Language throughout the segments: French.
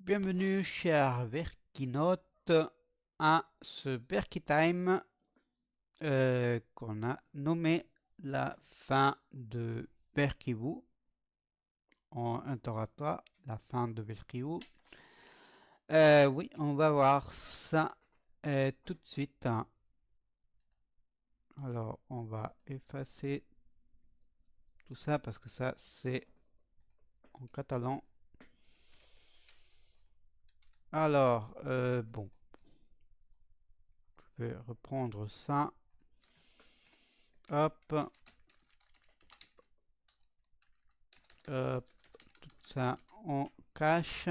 Bienvenue cher Verkinote à ce Verkitime qu'on a nommé la fin de Verkivu en interrogatoire, la fin de Verkivu. Oui, on va voir ça tout de suite. Alors, on va effacer tout ça parce que ça c'est en catalan. Alors, bon, je vais reprendre ça. Hop. Tout ça on cache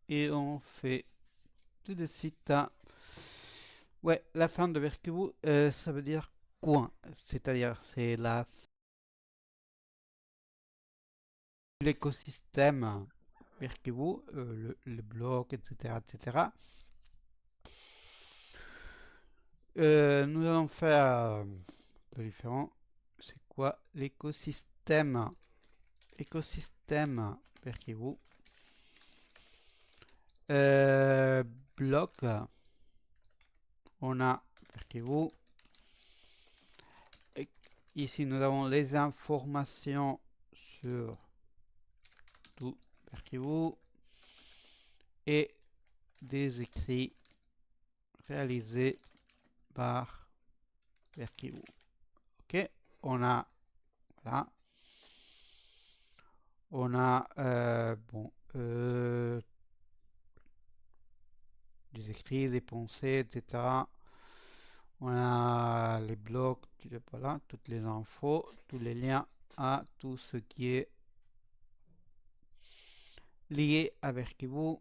et on fait tout de suite. Ouais, la fin de Verkivu, ça veut dire quoi? C'est-à-dire, c'est la fin de l'écosystème Verkivu, le bloc, etc., etc. Nous allons faire un peu différent. C'est quoi l'écosystème? Écosystème Verkivu. Bloc. On a Verkivu. Ici, nous avons les informations sur tout Verkivu et des écrits réalisés par Verkivu. Ok, on a voilà, on a bon des écrits, des pensées, etc. On a les blogs, voilà, toutes les infos, tous les liens à tout ce qui est lié à Verkivu.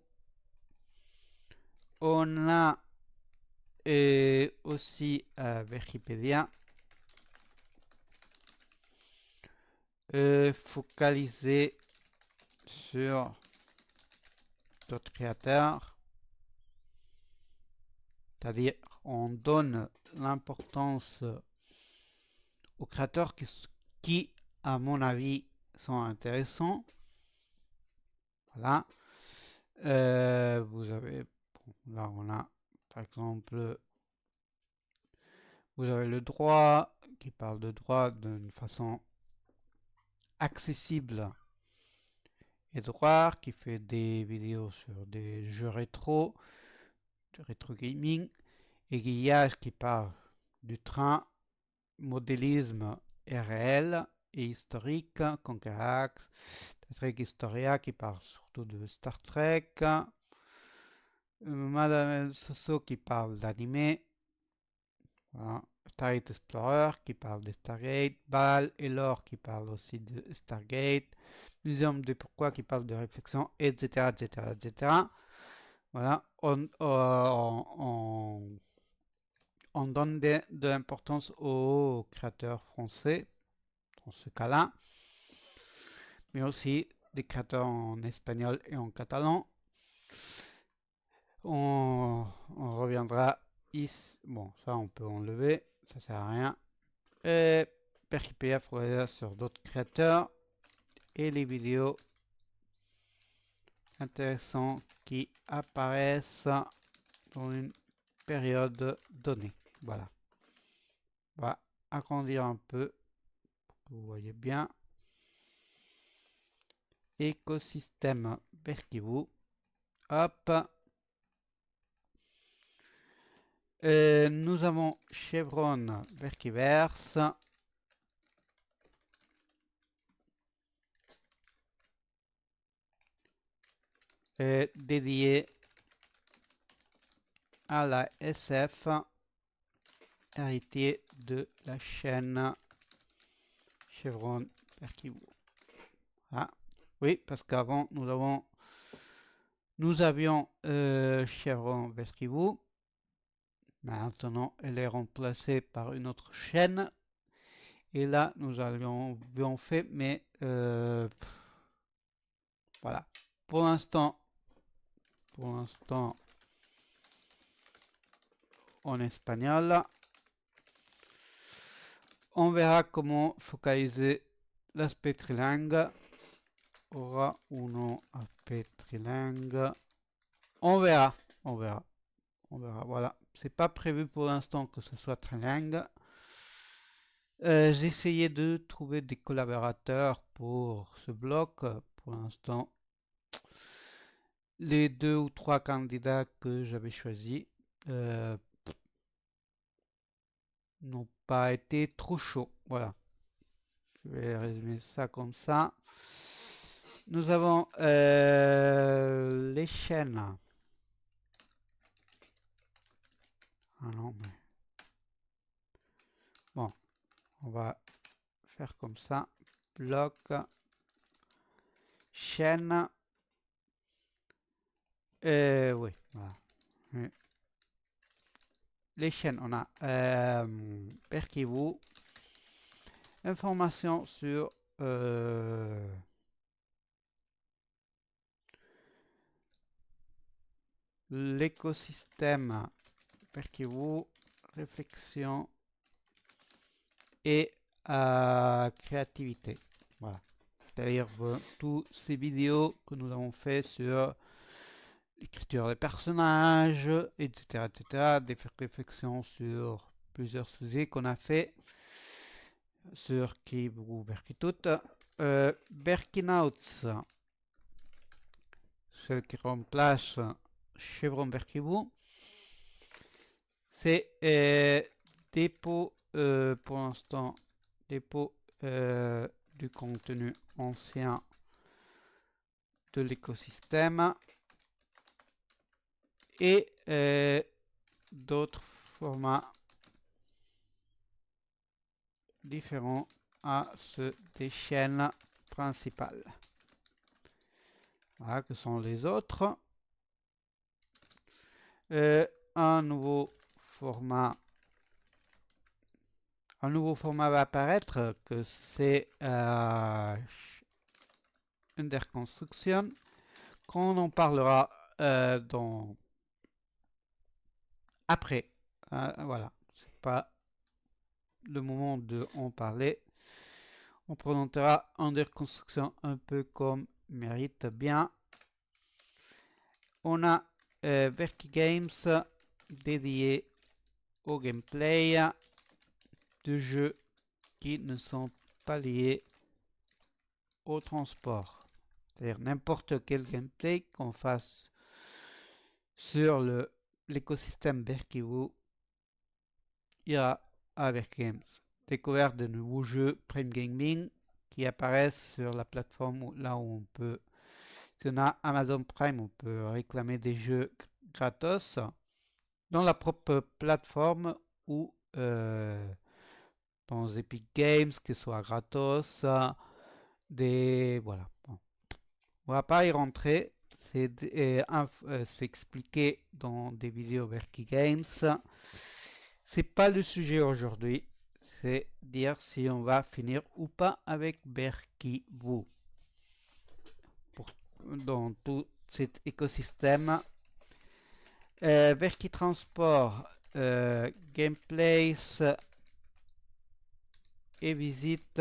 On a aussi Wikipédia, focalisé sur d'autres créateurs, c'est-à-dire on donne l'importance aux créateurs qui, à mon avis, sont intéressants. Voilà. Vous avez, bon, là on a par exemple, vous avez le droit qui parle de droit d'une façon accessible et droit, qui fait des vidéos sur des jeux rétro, du rétro gaming, et Guillage qui parle du train, modélisme et réel et historique, Conquerax, Trek Historia qui parle surtout de Star Trek, Madame Soso qui parle d'anime, voilà. Stargate Explorer qui parle de Stargate, Bal et Lore qui parle aussi de Stargate, Muséum de Pourquoi qui parle de réflexion, etc. etc., etc. Voilà, on donne de l'importance aux créateurs français, dans ce cas-là, mais aussi des créateurs en espagnol et en catalan. On reviendra ici. Bon, ça on peut enlever, ça sert à rien. Et PerkyPF sur d'autres créateurs et les vidéos intéressantes qui apparaissent dans une période donnée. Voilà. On va agrandir un peu pour que vous voyez bien. Écosystème Verkivu. Hop. Nous avons Chevron Verkiverse. Dédié à la SF, héritier de la chaîne Chevron Verkivu. Voilà. Oui, parce qu'avant nous avions Chevron Verkivu. Maintenant, elle est remplacée par une autre chaîne. Et là, nous avions fait, mais voilà. Pour l'instant, en espagnol. On verra comment focaliser l'aspect trilingue. Aura ou non aspect trilingue. On verra, on verra, on verra. Voilà, c'est pas prévu pour l'instant que ce soit trilingue. J'ai essayé de trouver des collaborateurs pour ce bloc. Pour l'instant, les 2 ou 3 candidats que j'avais choisis n'ont pas été trop chauds. Voilà, je vais résumer ça comme ça. Nous avons les chaînes. Ah non, mais bon, on va faire comme ça. Bloc, chaîne. Oui, voilà. Les chaînes, on a Perkivoo, information sur l'écosystème Perkivoo, réflexion et créativité. Voilà. C'est-à-dire tous ces vidéos que nous avons fait sur l'écriture des personnages, etc., etc., des réflexions sur plusieurs sujets qu'on a fait sur Kibou Berkitut. Berkinouts, celle qui remplace Chevron Berkibou, c'est dépôt, pour l'instant, dépôt du contenu ancien de l'écosystème et d'autres formats différents à ceux des chaînes principales. Voilà que sont les autres. Un nouveau format va apparaître, que c'est Under Construction, qu'on en parlera après. Voilà, c'est pas le moment de en parler. On présentera Under Construction un peu comme mérite bien. On a Verky Games dédié au gameplay de jeux qui ne sont pas liés au transport. C'est-à-dire n'importe quel gameplay qu'on fasse sur l'écosystème Berkivoo ira à Verky Games. Découverte de nouveaux jeux Prime Gaming qui apparaissent sur la plateforme là où on peut, si on a Amazon Prime, on peut réclamer des jeux gratos dans la propre plateforme ou dans Epic Games, que ce soit gratos, voilà. Bon. On va pas y rentrer, c'est expliqué dans des vidéos Verky Games. C'est pas le sujet aujourd'hui, c'est dire si on va finir ou pas avec Berkivoo dans tout cet écosystème. Verky Transport, Gameplays et visite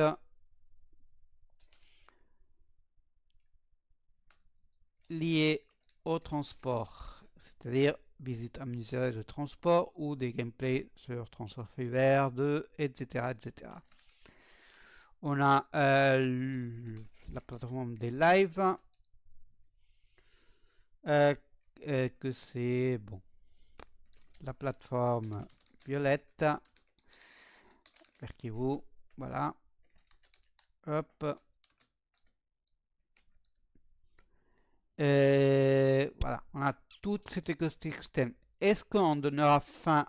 liées au transport, c'est-à-dire visite amusée de transport ou des gameplays sur Transport Fever 2, etc., etc. On a la plateforme des lives, que c'est bon, la plateforme violette, Perkivoo, voilà, hop. Voilà, on a tout cet écosystème. Est-ce qu'on donnera fin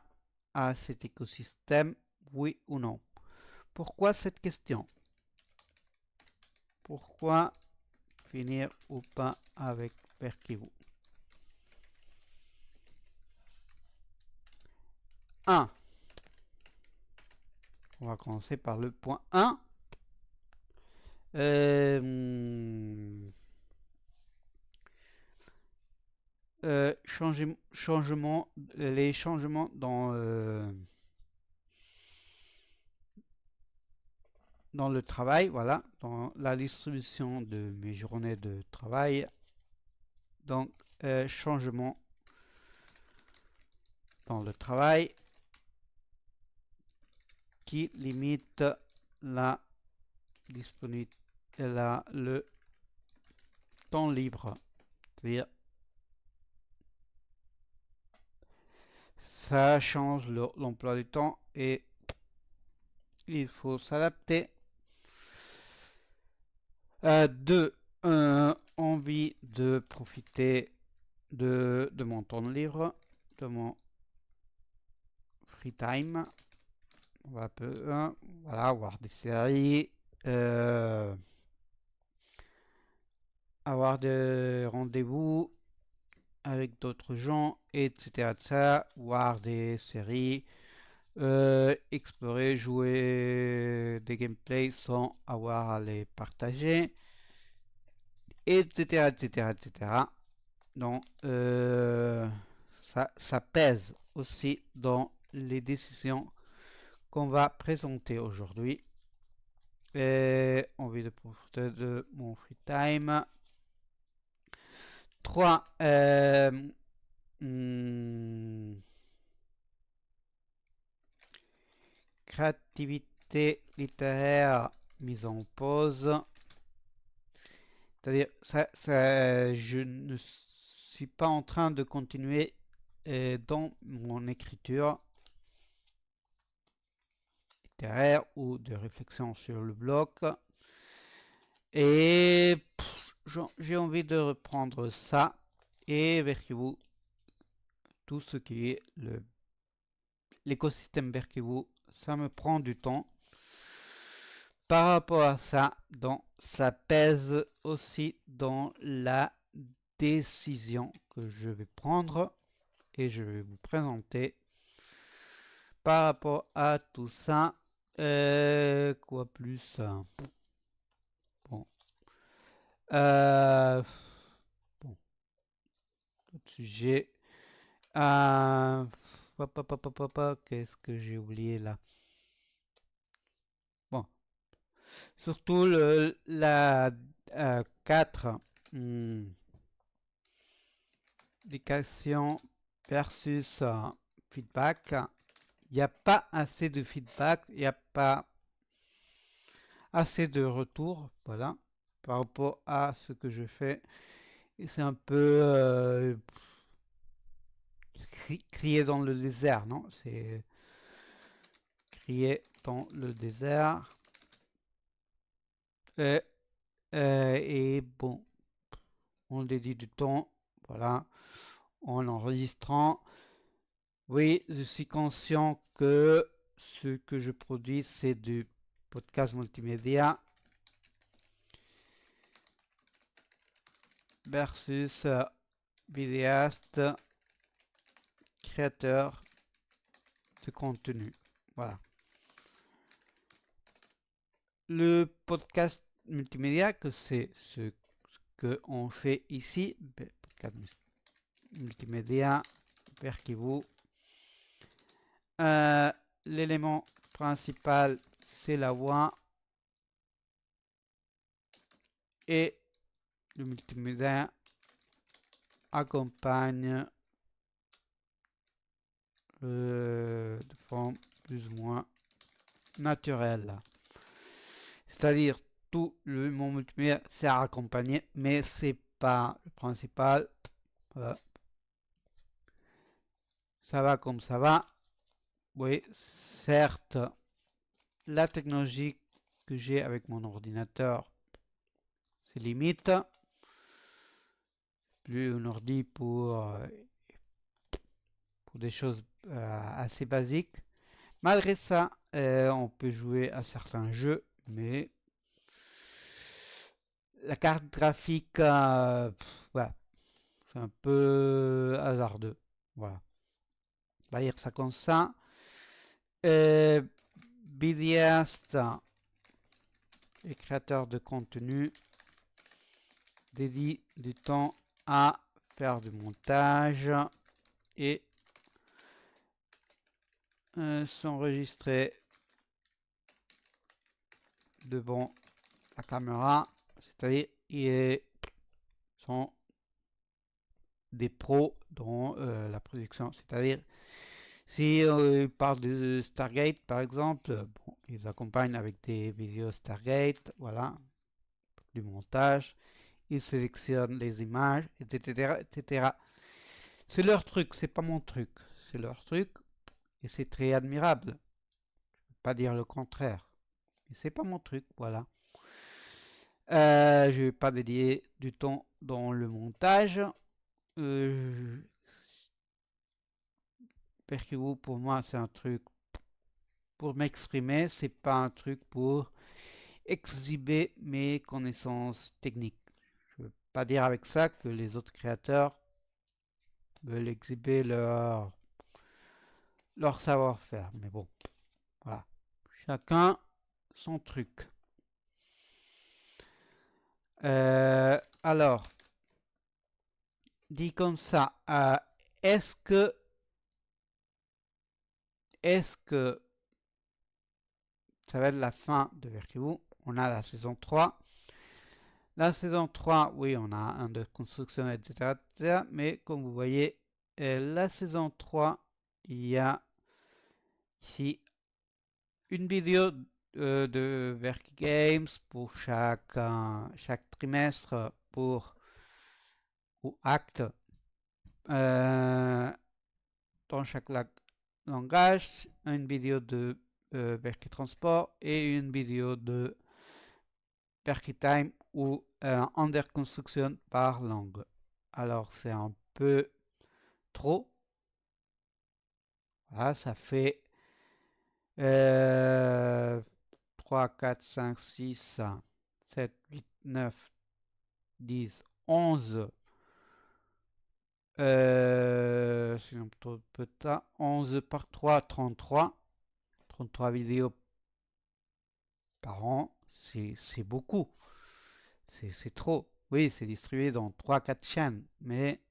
à cet écosystème, oui ou non? Pourquoi cette question? Pourquoi finir ou pas avec Perkivoo? 1. On va commencer par le point 1. Les changements dans le travail, voilà, dans la distribution de mes journées de travail Donc, changement dans le travail qui limite la disponibilité, le temps libre. C'est-à-dire, ça change l'emploi du temps et il faut s'adapter. 2. Envie de profiter de mon temps libre, de mon free time. On va voilà, voir des séries, avoir des rendez-vous avec d'autres gens, etc. Voir des séries, explorer, jouer des gameplays sans avoir à les partager, etc. Donc, ça pèse aussi dans les décisions qu'on va présenter aujourd'hui. Envie de profiter de mon free time. 3. Créativité littéraire mise en pause. C'est-à-dire, je ne suis pas en train de continuer dans mon écriture littéraire ou de réflexion sur le blog. Et j'ai envie de reprendre ça et Verkivoo, tout ce qui est l'écosystème Verkivoo, ça me prend du temps. Par rapport à ça, donc, ça pèse aussi dans la décision que je vais prendre et je vais vous présenter par rapport à tout ça. Quoi plus? Bon. Bon. Autre sujet. Qu'est-ce que j'ai oublié là? Bon. Surtout la 4. Éducation versus feedback. Il n'y a pas assez de feedback, il n'y a pas assez de retour, voilà, par rapport à ce que je fais. Et c'est un peu crier dans le désert, non? C'est crier dans le désert. Et bon, on dédie du temps, voilà, en enregistrant. Oui, je suis conscient que ce que je produis, c'est du podcast multimédia versus vidéaste, créateur de contenu. Voilà. Le podcast multimédia, que c'est ce qu'on fait ici, podcast multimédia, Verkivoo. L'élément principal, c'est la voix et le multimédia accompagne de forme plus ou moins naturelle. C'est-à-dire tout le monde multimédia sert à accompagner, mais c'est pas le principal. Ça va comme ça va. Oui, certes, la technologie que j'ai avec mon ordinateur, c'est limite. Plus un ordi pour des choses assez basiques. Malgré ça, on peut jouer à certains jeux, mais la carte graphique, voilà, c'est un peu hasardeux. Voilà. On va dire ça comme ça. Vidéaste et créateur de contenu dédie du temps à faire du montage et s'enregistrer devant la caméra, c'est-à-dire son des pros dans la production. C'est-à-dire, si on parle de Stargate, par exemple, bon, ils accompagnent avec des vidéos Stargate, voilà, du montage, ils sélectionnent les images, etc., etc. C'est leur truc, c'est pas mon truc, c'est leur truc, et c'est très admirable. Je ne veux pas dire le contraire, mais c'est pas mon truc, voilà. Je vais pas dédier du temps dans le montage. Percuvez, pour moi, c'est un truc pour m'exprimer, c'est pas un truc pour exhiber mes connaissances techniques. Je veux pas dire avec ça que les autres créateurs veulent exhiber leur savoir-faire, mais bon, voilà. Chacun son truc. Alors, dit comme ça, est-ce que ça va être la fin de Verkevou? On a la saison 3. La saison 3, oui, on a un de construction, etc., etc. Mais comme vous voyez, la saison 3, il y a ici une vidéo de Verk Games pour chaque trimestre ou acte dans chaque langage, une vidéo de Berkey Transport et une vidéo de Berkey Time ou Under Construction par langue. Alors c'est un peu trop. Voilà, ça fait 3, 4, 5, 6, 7, 8, 9, 10, 11. Si on peut 11 par 3, 33. 33 vidéos par an, c'est beaucoup. C'est trop. Oui, c'est distribué dans 3-4 chaînes, mais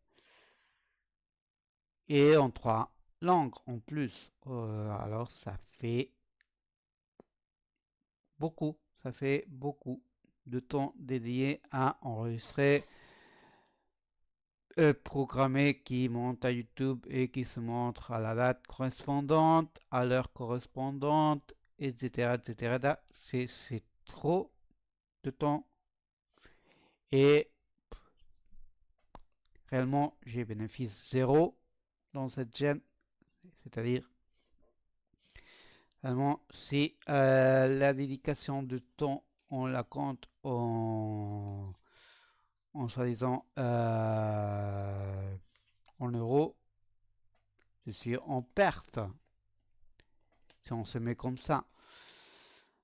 et en 3 langues en plus. Alors ça fait beaucoup. Ça fait beaucoup de temps dédié à enregistrer, programmer, qui monte à YouTube et qui se montre à la date correspondante, à l'heure correspondante, etc. etc. C'est trop de temps. Et réellement, j'ai bénéfice zéro dans cette chaîne. C'est-à-dire, réellement, si la dédication de temps, on la compte en soi-disant en euros, je suis en perte. Si on se met comme ça.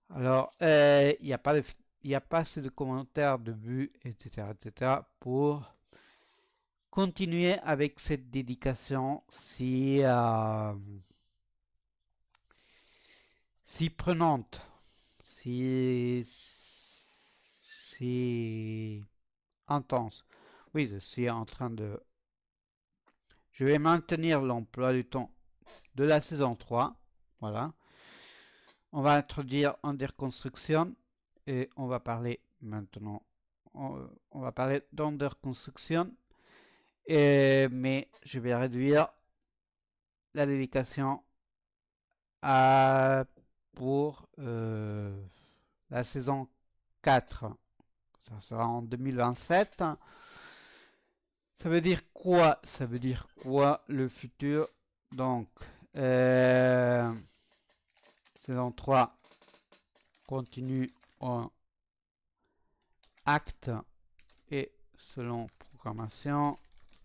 Alors, il n'y a pas assez de commentaires, de vues, etc., etc. pour continuer avec cette dédication si prenante, si intense. Oui, je suis en train de... Je vais maintenir l'emploi du temps de la saison 3. Voilà. On va introduire Under Construction et on va parler maintenant. On va parler d'Under Construction. Mais je vais réduire la dédication pour la saison 4. Ça sera en 2027. Ça veut dire quoi? Ça veut dire quoi le futur? Donc, saison 3 continue en acte et selon programmation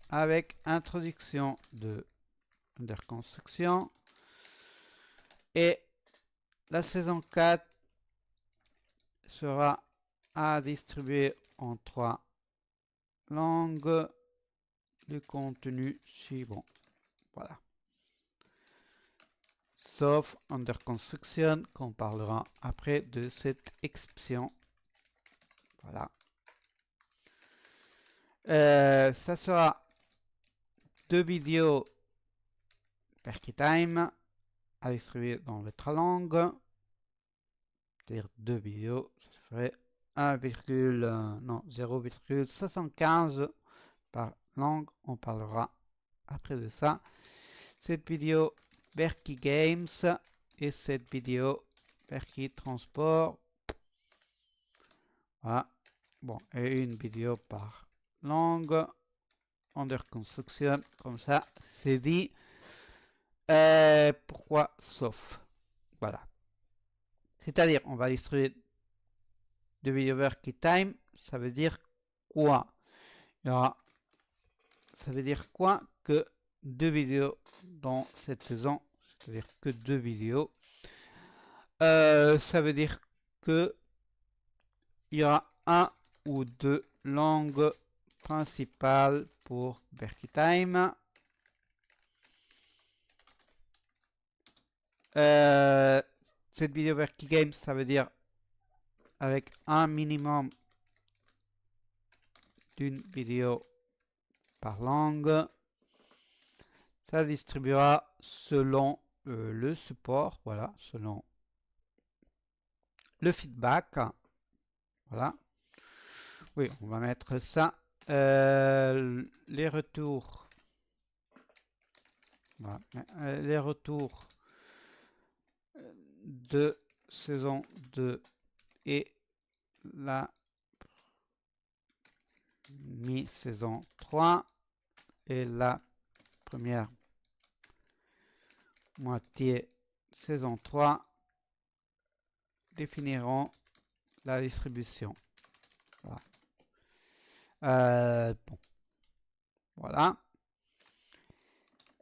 avec introduction de Under Construction. Et la saison 4 sera à distribuer en 3 langues. Le contenu suivant. Voilà. Sauf Under Construction, qu'on parlera après de cette exception. Voilà. Ça sera 2 vidéos Berkey Time à distribuer dans les 3 langues. C'est-à-dire 2 vidéos, ça ferait 0,75 par langue, on parlera après de ça. Cette vidéo Berkey Games et cette vidéo Berkey Transport. Voilà. Bon, et une vidéo par langue under construction, comme ça, c'est dit. Pourquoi sauf? Voilà. C'est-à-dire, on va distribuer deux vidéos Berkey Time. Ça veut dire quoi? Il y aura, ça veut dire quoi que deux vidéos dans cette saison, c'est-à-dire que deux vidéos. Ça veut dire que il y aura un ou deux langues principales pour Berkey Time. Cette vidéo Berkey Games, ça veut dire avec un minimum d'une vidéo par langue. Ça distribuera selon le support, voilà, selon le feedback. Voilà. Oui, on va mettre ça. Les retours. Voilà. Les retours de saison 2 et la mi-saison 3 et la première moitié saison 3 définiront la distribution. Voilà. Bon. Voilà.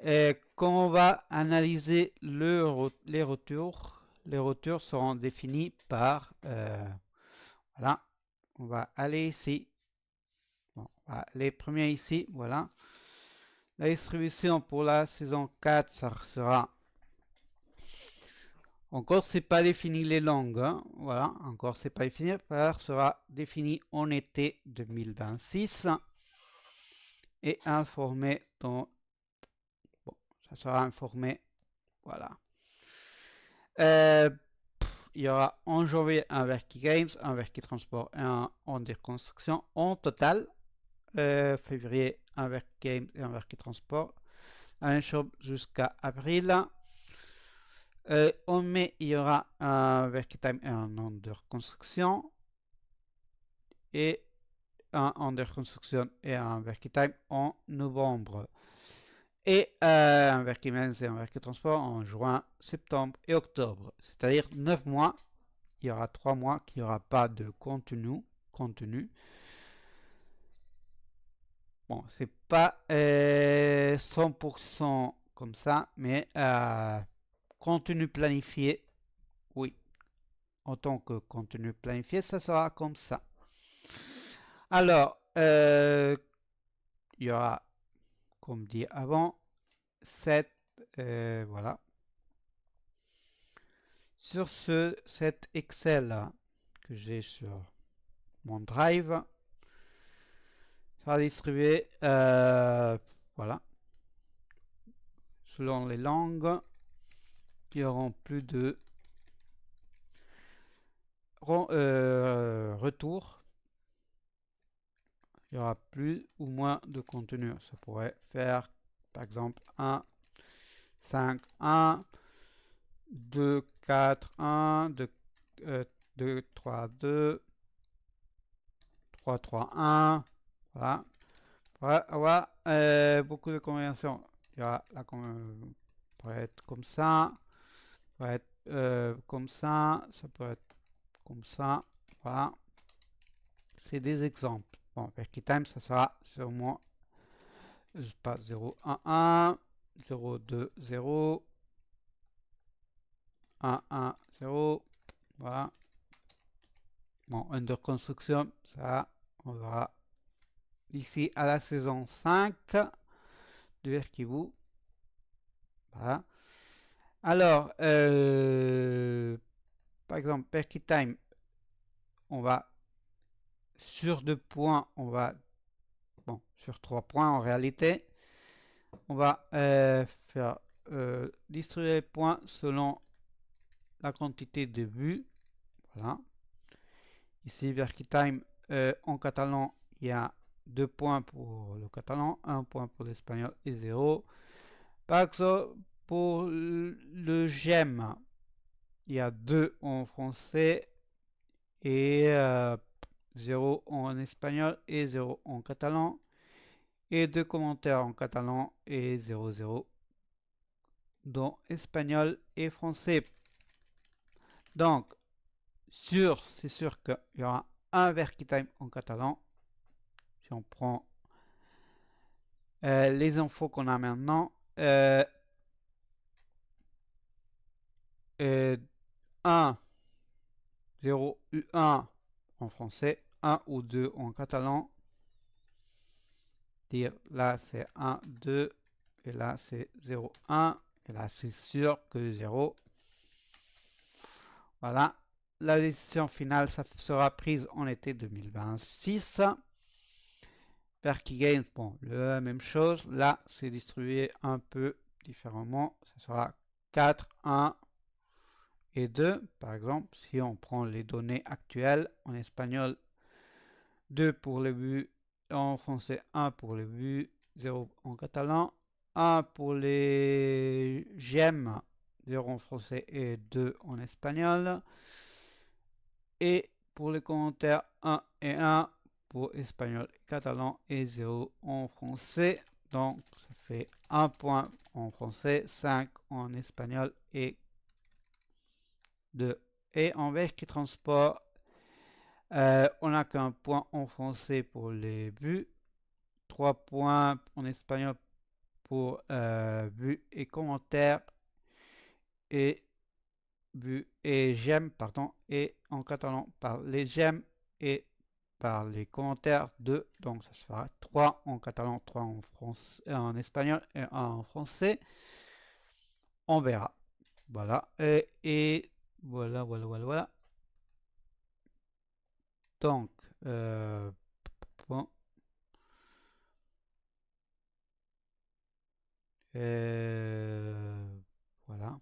Et quand on va analyser les retours seront définis par voilà, on va aller ici. Bon, voilà, les premiers ici, voilà. La distribution pour la saison 4, ça sera encore c'est pas défini les langues, hein. Voilà, encore c'est pas défini, ça sera défini en été 2026 et informé dans bon, ça sera informé, voilà. Il y aura en janvier un Berkey Games, un Berkey Transport et un Under Construction en total. Février, un Berkey Games et un Berkey Transport. La même chose jusqu'à avril. En mai, il y aura un Berkey Time et un Under Construction. Et un Under Construction et un Berkey Time en novembre. Et un Berkey Games et un Berkey Transport en juin, septembre et octobre. C'est-à-dire 9 mois. Il y aura 3 mois qu'il n'y aura pas de contenu. Bon, c'est pas 100% comme ça, mais contenu planifié, oui. En tant que contenu planifié, ça sera comme ça. Alors, il y aura, comme dit avant, 7, voilà. Sur cet Excel que j'ai sur mon Drive, ça va distribuer, voilà, selon les langues, qui auront plus de retours. Il y aura plus ou moins de contenu. Ça pourrait faire, par exemple, 1, 5, 1, 2, 4, 1, 2, 3, 2, 3, 3, 1. Voilà. Voilà. Beaucoup de combinaisons. Il y aura la pourrait être comme ça. Ça pourrait être comme ça. Ça peut être comme ça. Voilà. C'est des exemples. Bon, Berkey Time, ça sera sûrement, je sais pas, 0, 1, 1, 0, 2, 0, 1, 1, 0. Voilà. Bon, under construction, ça, on verra ici à la saison 5 de Berkey-Vous. Voilà. Alors, par exemple, Berkey Time, on va sur 2 points, on va, bon, sur 3 points en réalité, on va faire distribuer les points selon la quantité de vues. Voilà. Ici, Berkey Time, en catalan, il y a 2 points pour le catalan, 1 point pour l'espagnol et 0. Par exemple, pour le j'aime, il y a 2 en français et 0 en espagnol et 0 en catalan. Et 2 commentaires en catalan et 0 dans espagnol et français. Donc, c'est sûr qu'il y aura un Verkitime en catalan. Si on prend les infos qu'on a maintenant, 1, 0 ou 1 en français, 1 ou 2 en catalan. Dire là c'est 1, 2, et là c'est 0, 1, et là c'est sûr que 0. Voilà. La décision finale, ça sera prise en été 2026. Perky Games, bon, la même chose. Là, c'est distribué un peu différemment. Ça sera 4, 1 et 2. Par exemple, si on prend les données actuelles en espagnol, 2 pour le but, en français 1 pour le but, 0 en catalan, 1 pour les j'aime, 0 en français et 2 en espagnol. Et pour les commentaires, 1 et 1 pour espagnol et catalan et 0 en français. Donc ça fait 1 point en français, 5 en espagnol et 2. Et en Verki Transport, on n'a qu'un point en français pour les buts, 3 points en espagnol pour buts et commentaires et buts et j'aime, pardon, et en catalan par les j'aime et par les commentaires 2, donc ça sera 3 en catalan, 3 en, en espagnol et 1 en français. On verra. Voilà. Et voilà, voilà. Donc, bon. Voilà.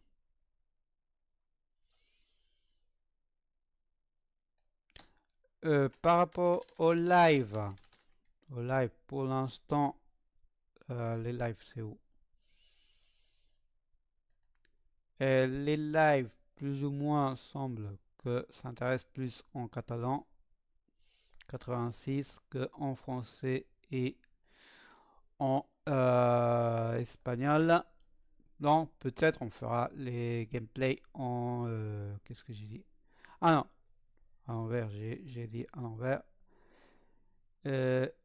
Par rapport au live pour l'instant, les lives c'est où? Les lives plus ou moins semblent que s'intéressent plus en catalan 86 que en français et en espagnol. Donc peut-être on fera les gameplays en qu'est-ce que j'ai dit? Ah non, à l'envers, j'ai dit à l'envers.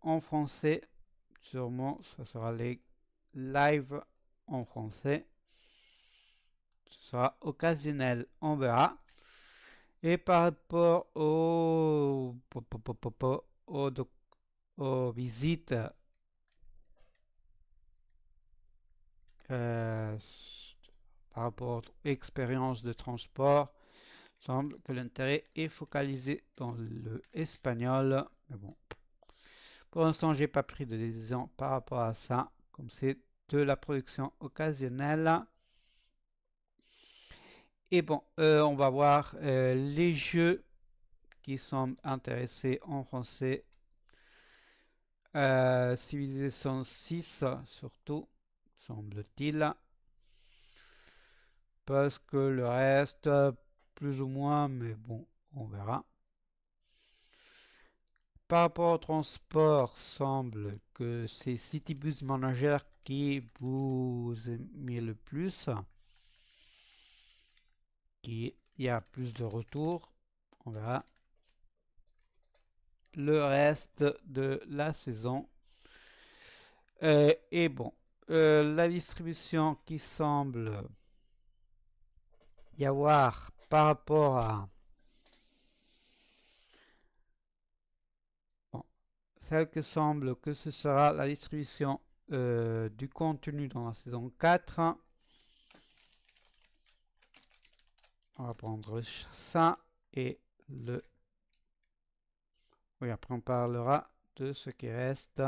En français, sûrement, ça sera les lives en français. Ce sera occasionnel, on verra. Et par rapport aux visites, par rapport aux expériences de transport, semble que l'intérêt est focalisé dans le espagnol. Mais bon, pour l'instant, j'ai pas pris de décision par rapport à ça, comme c'est de la production occasionnelle. Et bon, on va voir les jeux qui sont intéressés en français. Civilisation 6 surtout, semble-t-il. Parce que le reste, plus ou moins, mais bon, on verra. Par rapport au transport, semble que c'est Citybus Manager qui vous aimez le plus. Qui y a plus de retours. On verra le reste de la saison. Et bon, la distribution qui semble y avoir par rapport à celle que semble que ce sera la distribution du contenu dans la saison 4. On va prendre ça et le... Oui, après on parlera de ce qui reste.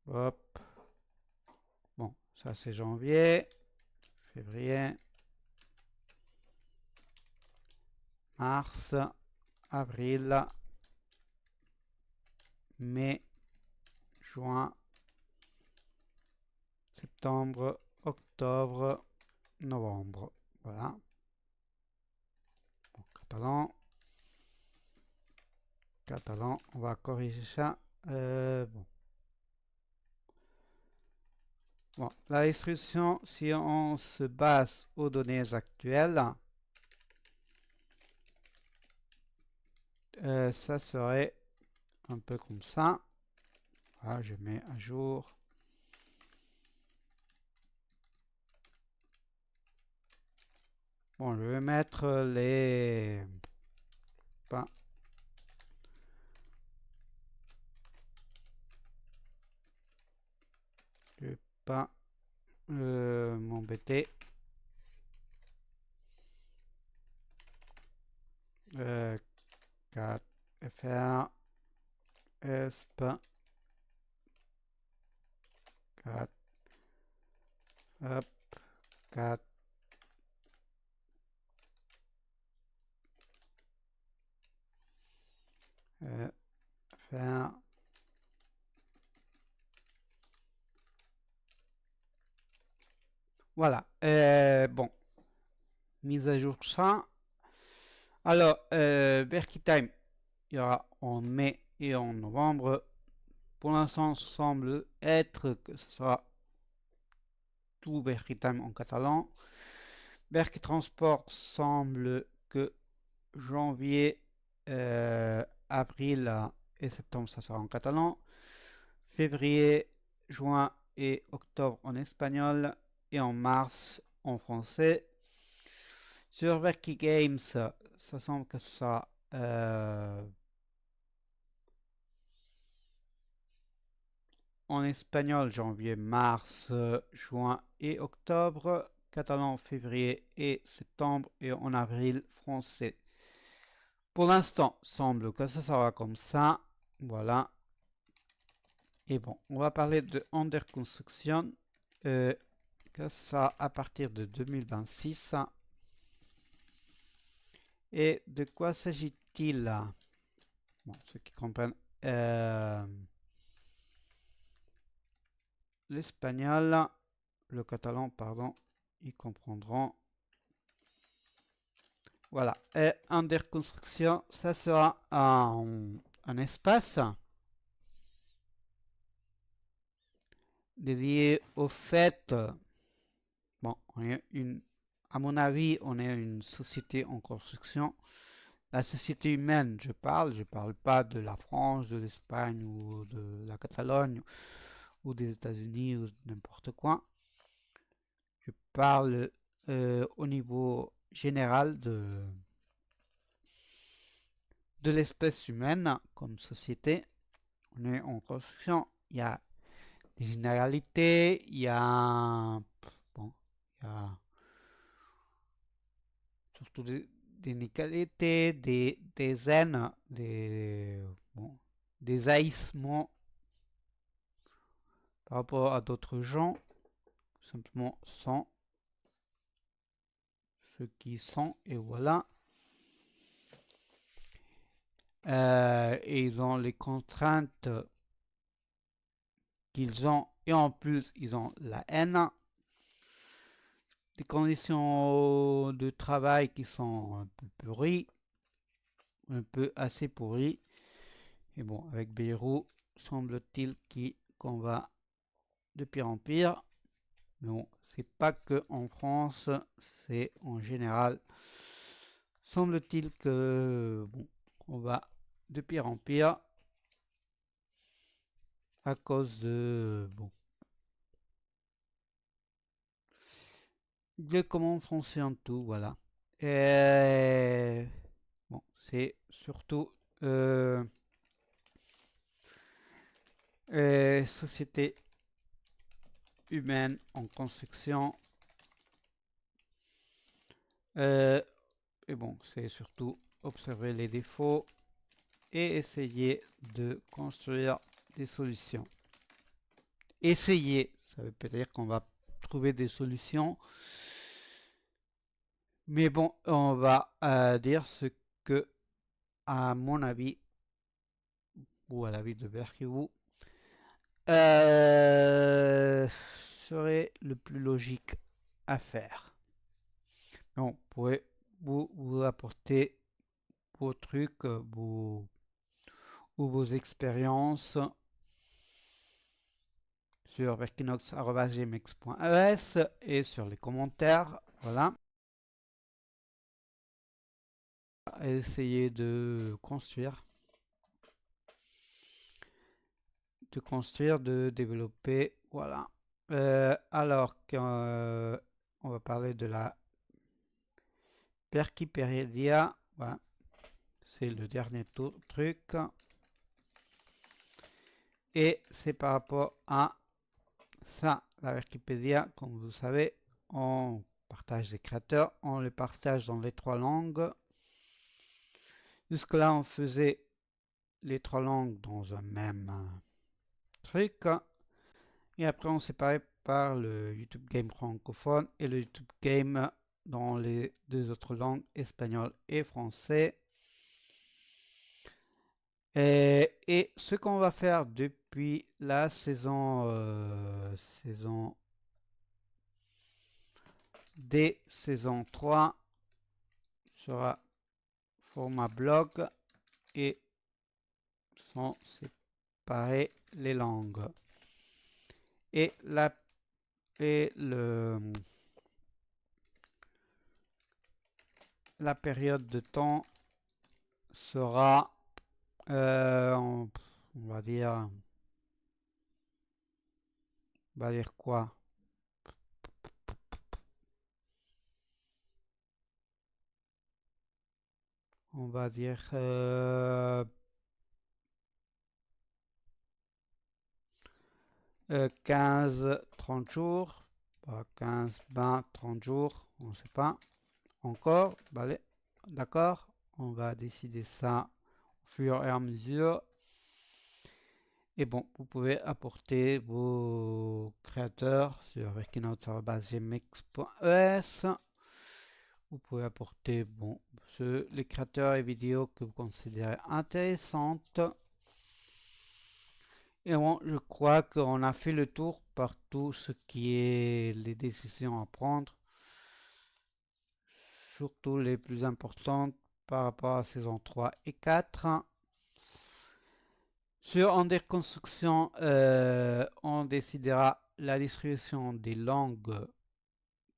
Hop. Bon, ça c'est janvier, février, mars, avril, mai, juin, septembre, octobre, novembre. Voilà. Bon, catalan, on va corriger ça. Bon. Bon, la distribution, si on se base aux données actuelles, ça serait un peu comme ça. Voilà, je mets à jour. Bon, je vais mettre les pains. Je vais pas m'embêter. 4 fr esp 4 hop 4 fr voilà. Bon, mise à jour ça. Alors, Berkey il y aura en mai et en novembre. Pour l'instant, semble être que ce sera tout Berkey en catalan. Berkey Transport semble que janvier, avril et septembre, ça sera en catalan. Février, juin et octobre en espagnol. Et en mars en français. Sur Berkey Games, ça semble que ce sera en espagnol janvier, mars, juin et octobre. Catalan février et septembre. Et en avril français. Pour l'instant, semble que ça sera comme ça. Voilà. Et bon, on va parler de Under Construction. Que ça à partir de 2026. Et de quoi s'agit-il là? Bon, ceux qui comprennent l'espagnol, le catalan, pardon, ils comprendront. Voilà. Et Under Construction, ça sera un espace dédié au fait. Bon, à mon avis, on est une société en construction. La société humaine, je parle pas de la France, de l'Espagne ou de la Catalogne ou des États-Unis ou n'importe quoi. Je parle au niveau général de l'espèce humaine comme société. On est en construction. Il y a des généralités, il y a surtout des inégalités, des haines, des haïssements par rapport à d'autres gens, simplement sont ce qui sont, et voilà. Et ils ont les contraintes qu'ils ont, et en plus, ils ont la haine. Des conditions de travail qui sont un peu pourries, un peu assez pourries. Et bon, avec Bayrou, semble-t-il qu'on va de pire en pire. Mais bon, c'est pas que en France, c'est en général. Semble-t-il que bon, on va de pire en pire à cause de comment fonctionne tout, voilà. Et bon, c'est surtout société humaine en construction. Et bon, c'est surtout observer les défauts et essayer de construire des solutions. Essayer, ça veut peut dire qu'on va trouver des solutions. Mais bon, on va dire ce que, à mon avis, ou à la ville de Verkivu serait le plus logique à faire. Donc, vous pouvez vous apporter vos trucs, ou vos expériences sur verkinox.gmx.es et sur les commentaires. Voilà. Essayez de construire, de développer. Voilà. Alors qu'on va parler de la Perkipédia. Voilà. C'est le dernier truc. Et c'est par rapport à ça, la Wikipédia, comme vous savez, on partage des créateurs, on les partage dans les 3 langues. Jusque-là, on faisait les 3 langues dans un même truc. Et après, on séparait par le YouTube Game francophone et le YouTube Game dans les 2 autres langues, espagnol et français. Et ce qu'on va faire depuis la saison des saison 3 sera format blog et sont séparées les langues. Et la période de temps sera on va dire quoi? On va dire 15-30 jours, 15, 20, 30 jours, on ne sait pas encore. Allez, d'accord, on va décider ça au fur et à mesure. Et bon, vous pouvez apporter vos créateurs sur workingout.gmx.es. Vous pouvez apporter les créateurs et vidéos que vous considérez intéressantes. Et bon, je crois qu'on a fait le tour par tout ce qui est les décisions à prendre, surtout les plus importantes par rapport à saison 3 et 4. Sur Under Construction, on décidera la distribution des langues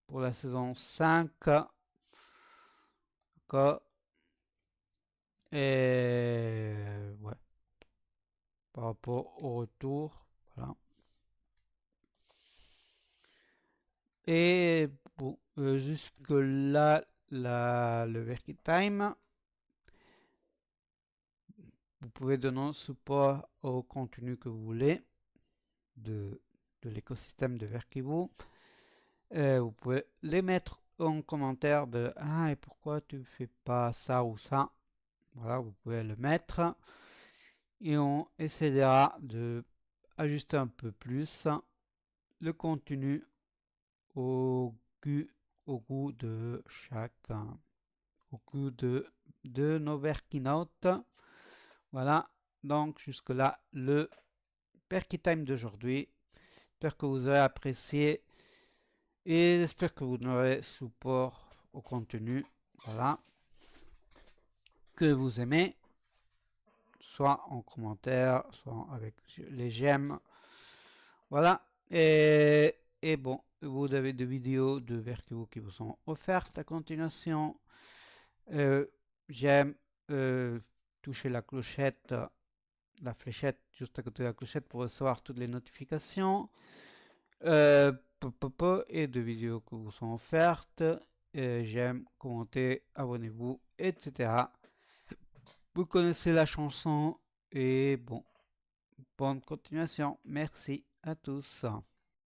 pour la saison 5. D'accord. Et ouais. Par rapport au retour. Voilà. Et bon, jusque là, le working time. Vous pouvez donner support au contenu que vous voulez de l'écosystème de Verkivu. Vous pouvez les mettre en commentaire de ah et pourquoi tu fais pas ça ou ça. Voilà, vous pouvez le mettre et on essaiera de ajuster un peu plus le contenu au goût de chacun, au goût de nos Verkinote. Voilà, donc jusque là le Perky Time d'aujourd'hui. J'espère que vous avez apprécié et j'espère que vous aurez support au contenu. Voilà, que vous aimez, soit en commentaire, soit avec les j'aime. Voilà, et bon, vous avez des vidéos de Verkivu qui vous sont offertes à continuation. J'aime, toucher la clochette, la fléchette juste à côté de la clochette pour recevoir toutes les notifications et de vidéos qui vous sont offertes. J'aime, commentez, abonnez-vous, etc. Vous connaissez la chanson et bon, bonne continuation. Merci à tous.